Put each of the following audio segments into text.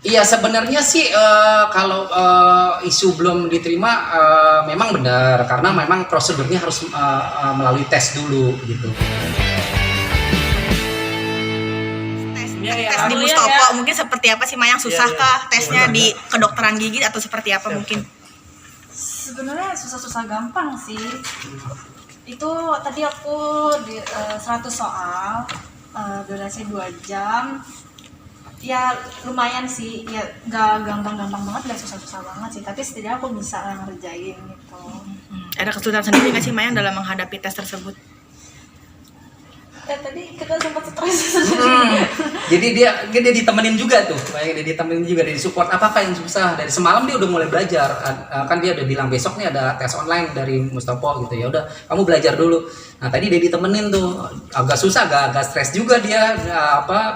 Iya sebenarnya sih kalau isu belum diterima memang benar karena memang prosedurnya harus melalui tes dulu gitu. Tes di Mustopo mungkin seperti apa sih Mayang, susahkah tesnya di kedokteran gigi atau seperti apa mungkin? Sebenarnya susah-susah gampang sih. Itu tadi aku di 100 soal, durasi 2 jam. Ya lumayan sih, ya gak gampang-gampang banget, gak susah-susah banget sih. Tapi setidaknya aku bisa ngerjain gitu. Ada kesulitan sendiri nggak sih Mayang dalam menghadapi tes tersebut? Tadi kita sempat stres. Jadi dia ditemenin juga tuh, kayak dia ditemenin juga, dia support apa yang susah. Dari semalam dia udah mulai belajar, kan dia udah bilang besok nih ada tes online dari Mustopo gitu ya. Udah kamu belajar dulu. Nah tadi dia ditemenin tuh, agak susah, agak stres juga dia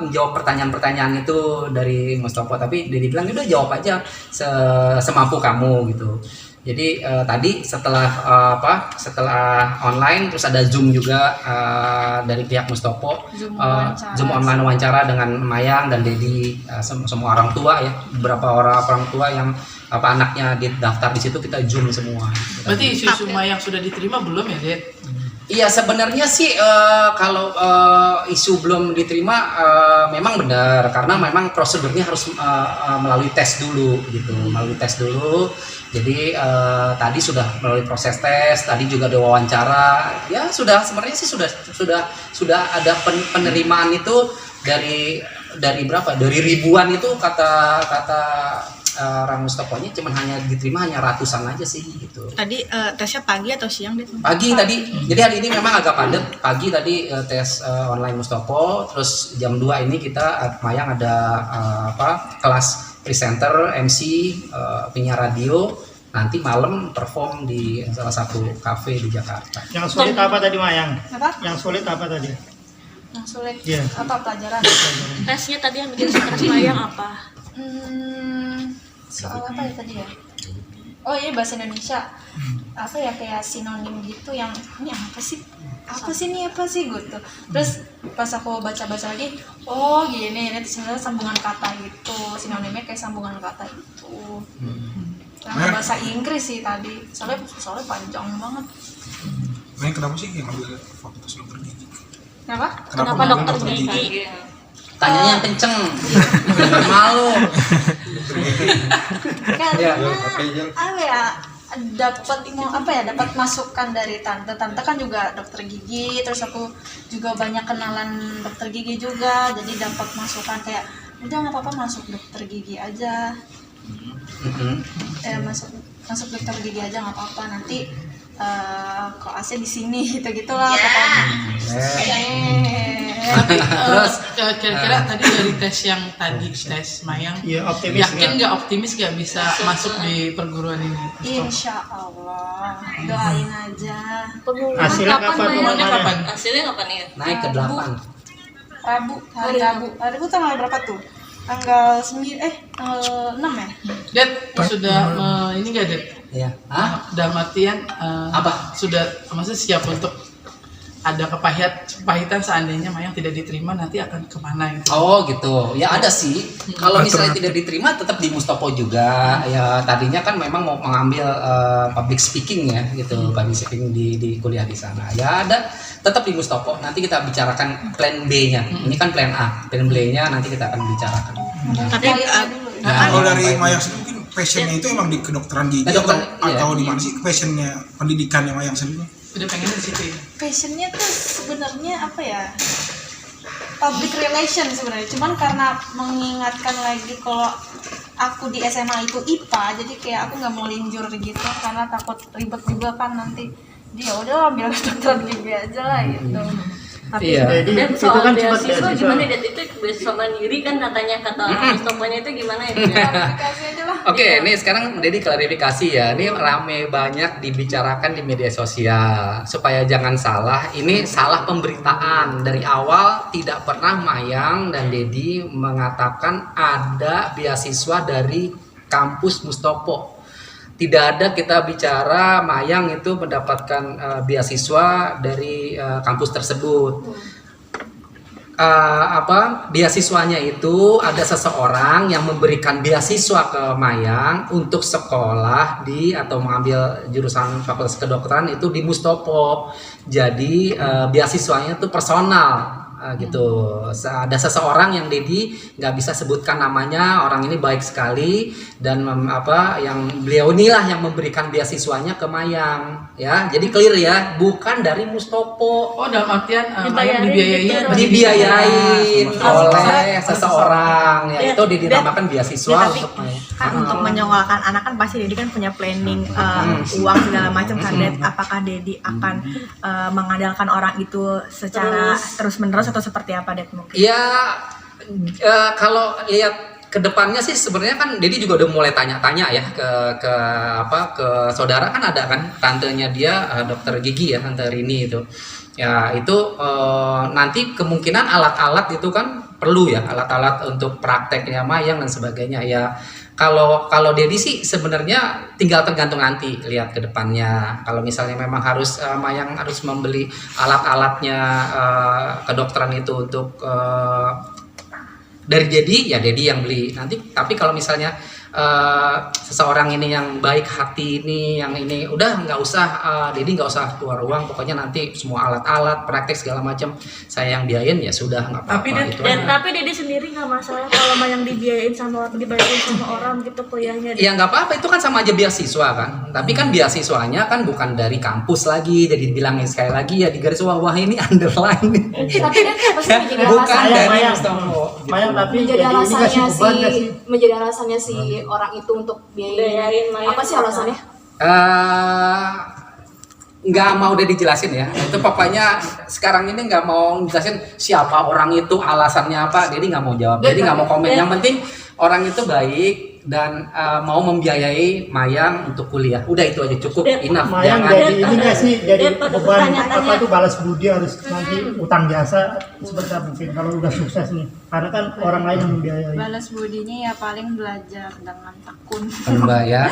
menjawab pertanyaan-pertanyaan itu dari Mustopo. Tapi dia bilang udah jawab aja semampu kamu gitu. Jadi tadi setelah online terus ada Zoom juga dari pihak Mustopo, Zoom online wawancara dengan Mayang dan Dedi, semua orang tua ya, beberapa orang tua yang anaknya daftar di situ kita Zoom semua. Berarti isu Mayang sudah diterima belum ya, Ded? Iya sebenarnya sih kalau isu belum diterima memang benar karena memang prosedurnya harus melalui tes dulu gitu, melalui tes dulu. Jadi tadi sudah melalui proses tes, tadi juga ada wawancara, ya sudah sebenarnya sih sudah ada penerimaan itu dari berapa? Dari ribuan itu kata orang Mustoponya cuma hanya diterima hanya ratusan aja sih gitu. Tadi tesnya pagi atau siang deh? Pagi tadi. Jadi hari ini memang agak padat. Pagi tadi tes online Mustopo, terus jam 2 ini kita Mayang ada kelas presenter, MC, penyiar radio. Nanti malam perform di salah satu kafe di Jakarta. Yang sulit apa tadi Mayang? Apa? Yang sulit apa tadi? Yang sulit Apa pelajaran? Tesnya tadi yang bikin stres Mayang apa? Soal apa ya tadi ya? Oh iya bahasa Indonesia. Apa ya kayak sinonim gitu yang ini apa sih? Apa sih gitu. Terus pas aku baca-baca lagi, oh gini ini sebenarnya sambungan kata gitu. Sinonimnya kayak sambungan kata gitu. Yang bahasa Inggris sih tadi. Soalnya panjang banget. Kenapa sih yang ambil fakultas dokter gigi? Kenapa dokter gigi? Tanyanya yang kenceng. Jangan malu. Karena dapat masukan dari tante kan juga dokter gigi, terus aku juga banyak kenalan dokter gigi juga, jadi dapat masukan kayak udah nggak apa-apa masuk dokter gigi aja. Masuk dokter gigi aja nggak apa-apa, nanti koasnya di sini gitu-gitulah pokoknya. Terus kira-kira tadi dari tes yang tadi tes Mayang, yakin nggak optimis nggak bisa masuk di perguruan ini? Insya Allah, doain aja. Hasilnya kapan? Hasilnya kapan ya? Naik ke 8. Hari Rabu tanggal berapa tuh? Tanggal 6 ya? Ded sudah ini nggak Ded? Iya. Dalam artian Apa? sudah maksudnya siap untuk ada kepahitan seandainya Mayang tidak diterima nanti akan kemana gitu? Oh gitu, ya ada sih. Kalau misalnya tidak diterima tetap di Mustopo juga. Ya tadinya kan memang mau mengambil public speaking ya gitu, public speaking di kuliah di sana. Ya ada tetap di Mustopo. Nanti kita bicarakan plan B-nya. Ini kan plan A, plan B-nya nanti kita akan bicarakan. Tapi Kalau dari Mayang sendiri mungkin passionnya itu emang di kedokteran gigi atau di mana sih passionnya pendidikannya Mayang sendiri? Udah pengen di situ ya? Passionnya tuh sebenarnya apa ya, public relation sebenarnya, cuman karena mengingatkan lagi kalau aku di SMA itu IPA, jadi kayak aku nggak mau linjur gitu karena takut ribet juga kan nanti. Dia udah ambil kedokteran gigi aja lah gitu. Iya. Dan soal beasiswa gimana ya? Itu beasiswa mandiri kan kata Mustoponya itu gimana ya? Kasih aja lah. Oke, ini sekarang Dedi klarifikasi ya. Ini rame banyak dibicarakan di media sosial supaya jangan salah. Ini salah pemberitaan. Dari awal tidak pernah Mayang dan Dedi mengatakan ada beasiswa dari kampus Mustopo. Tidak ada kita bicara Mayang itu mendapatkan beasiswa dari kampus tersebut. beasiswanya itu ada seseorang yang memberikan beasiswa ke Mayang untuk sekolah atau mengambil jurusan Fakultas Kedokteran itu di Mustopo. Jadi beasiswanya itu personal. Gitu. Ada seseorang yang Dedi nggak bisa sebutkan namanya, orang ini baik sekali dan yang beliau inilah yang memberikan beasiswanya ke Mayang, ya. Jadi clear ya, bukan dari Mustopo. Oh, dalam artian Mayang dibiayai oleh seseorang, ya itu dinamakan beasiswa tapi untuk Mayang. kan untuk menyongolkan anak kan pasti Dedi kan punya planning uang segala macam kan, Ded. Apakah Dedi akan mengandalkan orang itu secara terus-menerus atau seperti apa, Ded, mungkin? Ya, kalau lihat ke depannya sih sebenarnya kan Dedi juga udah mulai tanya-tanya ya ke saudara, kan ada kan tantenya dia dokter gigi ya, Tante Rini itu. Ya itu nanti kemungkinan alat-alat itu kan perlu ya, alat-alat untuk prakteknya Mayang dan sebagainya ya. Kalau Dedi sih sebenarnya tinggal tergantung nanti lihat ke depannya. Kalau misalnya memang harus Mayang harus membeli alat-alatnya kedokteran itu untuk dari Dedi, ya Dedi yang beli nanti. Tapi kalau misalnya seseorang ini yang baik hati ini, yang ini udah nggak usah, Dedi nggak usah keluar uang, pokoknya nanti semua alat-alat praktek segala macam saya yang biayain, ya sudah nggak apa-apa. Tapi Dedi sendiri nggak masalah kalau Mayang dibiayain dibayarin sama orang gitu kuliahnya. Ya nggak apa-apa, itu kan sama aja beasiswa kan. Tapi kan beasiswanya kan bukan dari kampus lagi, jadi bilangin sekali lagi ya di garis bawah ini underline. Tapi dia pasti menjadi Bukan alasan dari Mayang. Mustopo. Mayang, tapi menjadi jadi ini nggak sih alasannya beban nggak sih? menjadi alasannya si orang itu untuk biayain Mayang. apa sih alasannya? Nggak mau udah dijelasin ya, itu pokoknya sekarang ini nggak mau dijelasin siapa orang itu, alasannya apa, jadi nggak mau jawab, jadi nggak mau komen. Yang penting orang itu baik dan mau membiayai Mayang untuk kuliah, udah itu aja cukup, enough. Mayang Jangan jadi ini nggak sih, jadi beban tanya-tanya. apa tuh balas budi harus nanti utang jasa seperti apa mungkin kalau udah sukses nih, karena kan orang lain yang membiayai. Balas budinya ya paling belajar dengan tekun Mbak ya,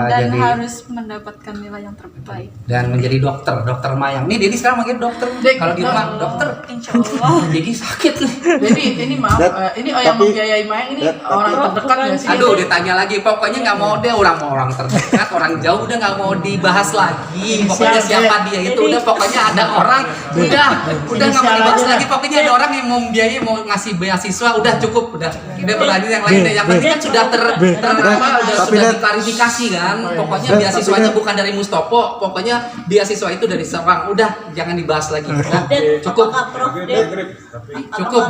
dan jadi harus mendapatkan nilai yang terbaik. dan menjadi dokter Mayang. Nih Dedi sekarang manggil dokter, kalau di rumah dokter, Insya Allah. Dedi sakit nih. Jadi ini maaf, ini yang membiayai Mayang ini orang terdekat nggak sih? Aduh, ditanya lagi, pokoknya nggak mau deh, orang terdekat, orang jauh udah nggak mau dibahas lagi. Pokoknya siapa dia itu udah, pokoknya ada orang udah nggak mau dibahas lagi. Pokoknya ada orang yang mau membiayai, mau ngasih beasiswa, udah cukup, udah berlanjut yang lain deh. Yang penting kan sudah sudah diklarifikasi kan. Pokoknya beasiswanya bukan dari Mustopo, pokoknya beasiswa itu dari seorang. Udah jangan dibahas lagi. Udah, cukup. Cukup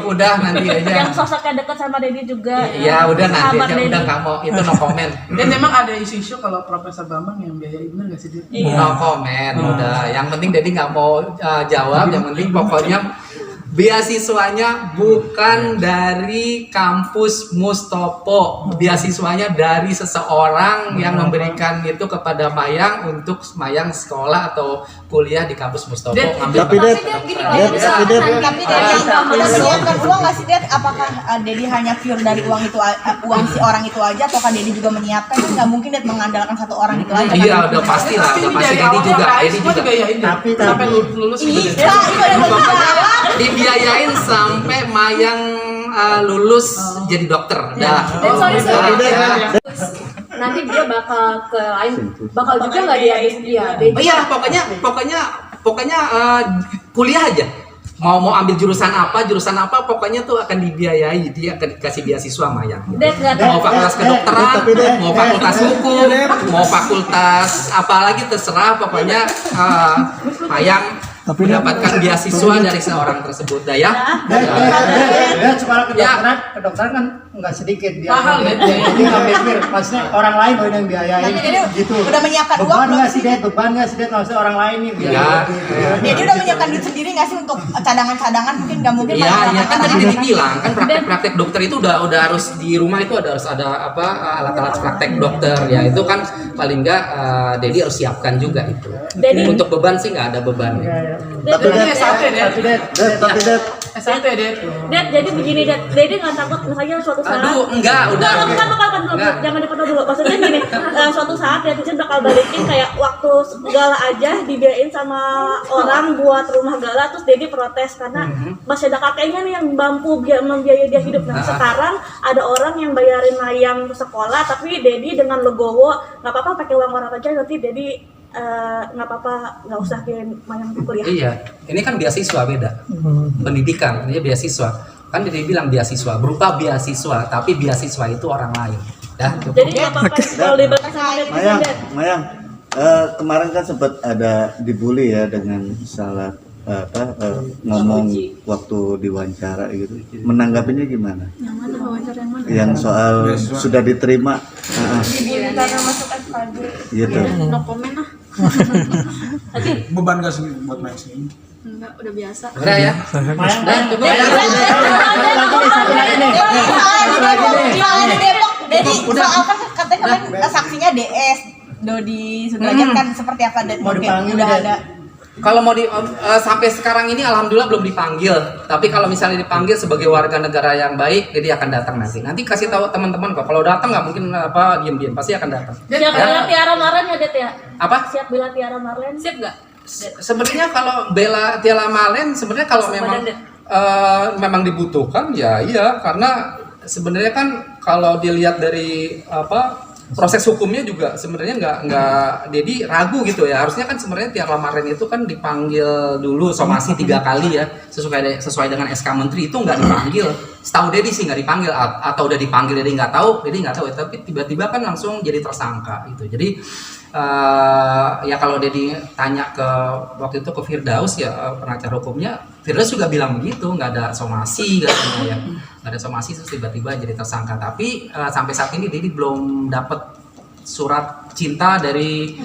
udah nanti aja. Yang sosoknya dekat sama Dedi juga. Iya, udah nanti Sahabat aja, Dedi. udah nggak mau, itu no comment. Dan memang ada isu-isu kalau Profesor Bambang yang biayai, benar nggak sih dia? No comment, udah. Yang penting Dedi nggak mau jawab. Yang penting pokoknya beasiswanya bukan dari kampus Mustopo, beasiswanya dari seseorang yang memberikan itu kepada Mayang untuk Mayang sekolah atau kuliah di kampus Mustopo. Tapi Ded gini loh, tapi Dedi udah menyiapkan uang nggak sih, Ded? Apakah Dedi hanya pure dari uang itu, uang si orang itu aja, ataukah Dedi juga menyiapkan? Kan nggak mungkin Ded mengandalkan satu orang itu aja. Iya, udah pasti lah, udah pasti. Dedi juga, Dedi juga. Tapi sampai lulus gitu. Iya, itu ada Pokoknya dibiayain sampai Mayang lulus jadi dokter. Dah. Sorry. Ya. Nanti dia bakal ke lain, bakal juga nggak dia habis dia. Oh iya, pokoknya kuliah aja. Mau ambil jurusan apa, pokoknya tuh akan dibiayai, dia akan dikasih beasiswa Mayang. Mau fakultas kedokteran, mau fakultas hukum, mau fakultas apalagi terserah, pokoknya Mayang mendapatkan beasiswa dari seorang tersebut, dah ya. Dan sekolah kedokteran kan nggak sedikit dia. Mahal, ya. Jadi nggak mikir, maksudnya orang lain yang biayain Tapi Dedi gitu. udah menyiapkan uang Beban belum nggak sih, sih Ded? Beban nggak sih Ded? Maksudnya orang lain nih biayain. Dedi udah menyiapkan duit sendiri nggak sih untuk cadangan-cadangan? Mungkin nggak mungkin. Iya kan tadi Dedi bilang kan praktek dokter itu udah harus di rumah itu harus ada alat-alat praktek dokter ya, itu kan paling nggak Dedi harus siapkan juga itu. Untuk beban sih nggak ada beban. Iya. Tapi dia sampai ya. Tapi Ded, S1 ya, Det? Dad, jadi begini, Dad. Dede nggak takut misalnya suatu saat. Aduh, enggak, udah. Bukan, jangan dipotong dulu. Maksudnya gini, suatu saat ya Tijen bakal balikin kayak waktu gala aja dibiayain sama orang buat rumah gala, terus Dede protes karena masih ada kakeknya nih yang mampu membiayai dia hidup. Nah, sekarang ada orang yang bayarin Mayang sekolah, tapi Dede dengan legowo, nggak apa-apa pakai uang orang aja, nanti Dede nggak apa-apa, nggak usah biayain Mayang kuliah. Iya, ini kan beasiswa beda. Pendidikan, ini beasiswa. Kan dia bilang beasiswa, berupa beasiswa, tapi beasiswa itu orang lain. Ya, Jadi nggak apa-apa kalau dibatas sama netizen, Mayang, Dad. Mayang, kemarin kan sempat ada dibully ya dengan salah ngomong waktu diwawancara gitu. Menanggapinya gimana? Yang mana wawancara yang mana? Yang soal sudah diterima, Karena masuk FKG. gitu. No komen lah. Beban gak sih buat Mayang sendiri? Enggak, udah biasa. udah ya. Mayang, Udah, cukup ya. Soal di Depok, jadi soal kan katanya kemarin saksinya DS Dodi Sudrajat kan seperti apa Dad? Mau Oke, dipanggil, udah Dad? ada. Kalau mau sampai sekarang ini alhamdulillah belum dipanggil. Tapi kalau misalnya dipanggil sebagai warga negara yang baik, jadi akan datang nanti. Nanti kasih tahu teman-teman kok. Kalau datang nggak mungkin diam-diam, pasti akan datang. Siap bela Tiara Marlen ya, Det ya? Apa? Siap bela Tiara Marlen? Siap nggak? Sebenarnya kalau bela Tiara Marlen sebenarnya kalau memang memang dibutuhkan ya iya, karena sebenarnya kan kalau dilihat dari proses hukumnya juga sebenarnya nggak Dedi ragu gitu ya. Harusnya kan sebenarnya Tiara Marlen itu kan dipanggil dulu somasi 3 kali ya, sesuai dengan SK Menteri, itu nggak dipanggil. Setahu Dedi sih nggak dipanggil, atau udah dipanggil Dedi nggak tahu ya, tapi tiba-tiba kan langsung jadi tersangka gitu. Jadi ya kalau Dedi tanya ke waktu itu ke Firdaus ya, pengacara hukumnya, Firdaus juga bilang begitu, nggak ada somasi katanya ya, nggak ada somasi terus tiba-tiba jadi tersangka. Tapi sampai saat ini Dedi belum dapat surat cinta dari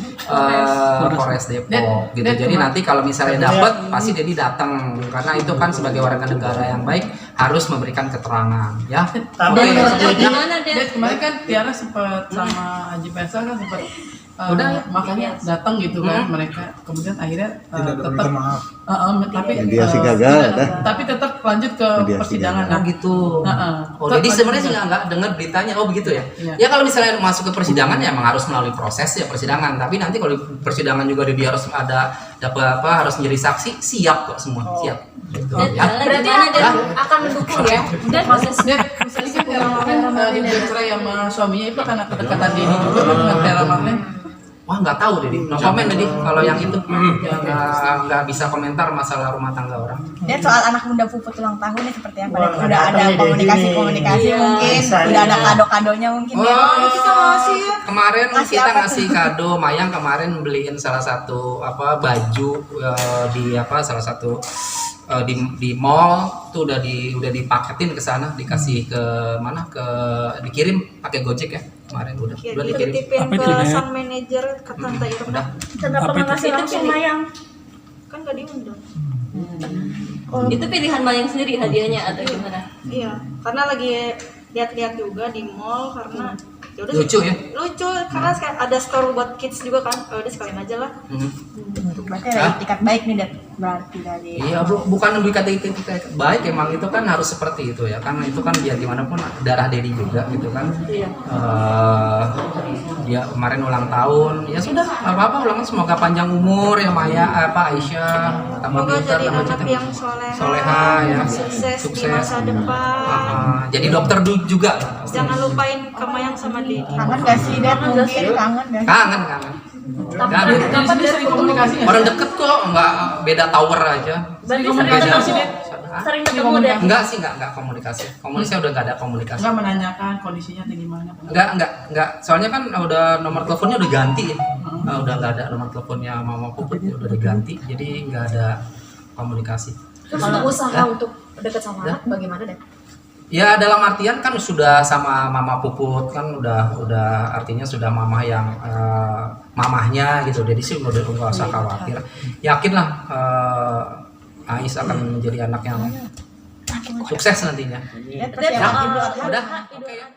Polres Depok gitu. Jadi nanti kalau misalnya dapat pasti Dedi datang, karena itu kan sebagai warga negara yang baik harus memberikan keterangan ya. Tapi Gimana, Det, Det? kemarin kan Tiara sempat sama Haji Faisal kan sempat makanya datang gitu kan mereka, kemudian akhirnya Tidak tetap memberikan maaf. tapi Mediasi gagal, dah. tapi tetap lanjut ke Mediasi persidangan. Oh gitu. Oh, Tetap jadi lanjut sebenarnya ke- sih nggak dengar beritanya. Oh begitu ya. Iya. Ya kalau misalnya masuk ke persidangan ya emang harus melalui proses ya persidangan. Tapi nanti kalau di persidangan juga dia harus dapat harus menjadi saksi, siap kok semua, siap. Gitu, Det, ya. Berarti gimana, Det? akan mendukung ya? Dan proses misalnya kan Tiara Marlen dicerai sama suaminya itu karena kedekatan Dedi juga kan dengan Tiara Marlen. Wah nggak tahu Dedi, no comment Dedi kalau yang itu. Ya, nggak bisa komentar masalah rumah tangga orang. Dan soal anak muda Puput ulang tahun nih seperti apa? Wah, Udah ada datang nih, komunikasi Dedi. mungkin, Iya. udah ada kado-kadonya mungkin ya. Kita ngasih ya. Kemarin Ngasih kita apa ngasih kado, Mayang kemarin beliin salah satu baju di salah satu di mall tuh udah dipaketin ke sana, dikasih ke mana, dikirim pakai Gojek ya kemarin udah dikirim. Dititipin ke sang manajer ke Tante Irma. Udah. Kenapa nggak ngasih langsung Mayang? Kan gak diundang. Itu pilihan Mayang sendiri hadiahnya atau gimana? Iya, karena lagi lihat-lihat juga di mall karena ya udah Lucu ya. lucu karena ada store buat kids juga kan. Ya udah sekalian aja lah. Berarti ada etikat baik nih Dad. Berarti dari Iya, bukan lebih kata baik, emang itu kan harus seperti itu ya, karena itu kan biar gimana pun darah Dedi juga gitu kan. Dia kemarin ulang tahun, ya sudah nggak apa-apa, ulang tahun semoga panjang umur ya Maya, Aisyah, tambah Semoga pintar, jadi tambah anak cantik. yang Soleha ya, sukses di masa depan. Jadi dokter juga. Jangan lupain Kamayang sama Dedi. kangen gak sih Dad? Mungkin kangen gak sih? Kangen. Jadi sering komunikasi ya? Orang deket kok, nggak beda tower aja. Berarti Sering sering komunikasi, ketemu. Det? Sering ketemu deh. Enggak sih, enggak komunikasi. Komunikasi udah nggak ada komunikasi. Enggak menanyakan kondisinya atau gimana? Enggak. Soalnya kan udah nomor teleponnya udah ganti ya. Udah nggak ada nomor teleponnya Mama Puput, udah diganti. Jadi nggak ada komunikasi. Terus usaha untuk deket sama anak bagaimana deh? Ya dalam artian kan sudah sama Mama Puput kan udah artinya sudah mama yang mamahnya gitu. Jadi sih udah nggak usah khawatir. Yakinlah Ais akan menjadi anak yang sukses nantinya. Dad, persiapan Idul Adha. Udah. Oke ya.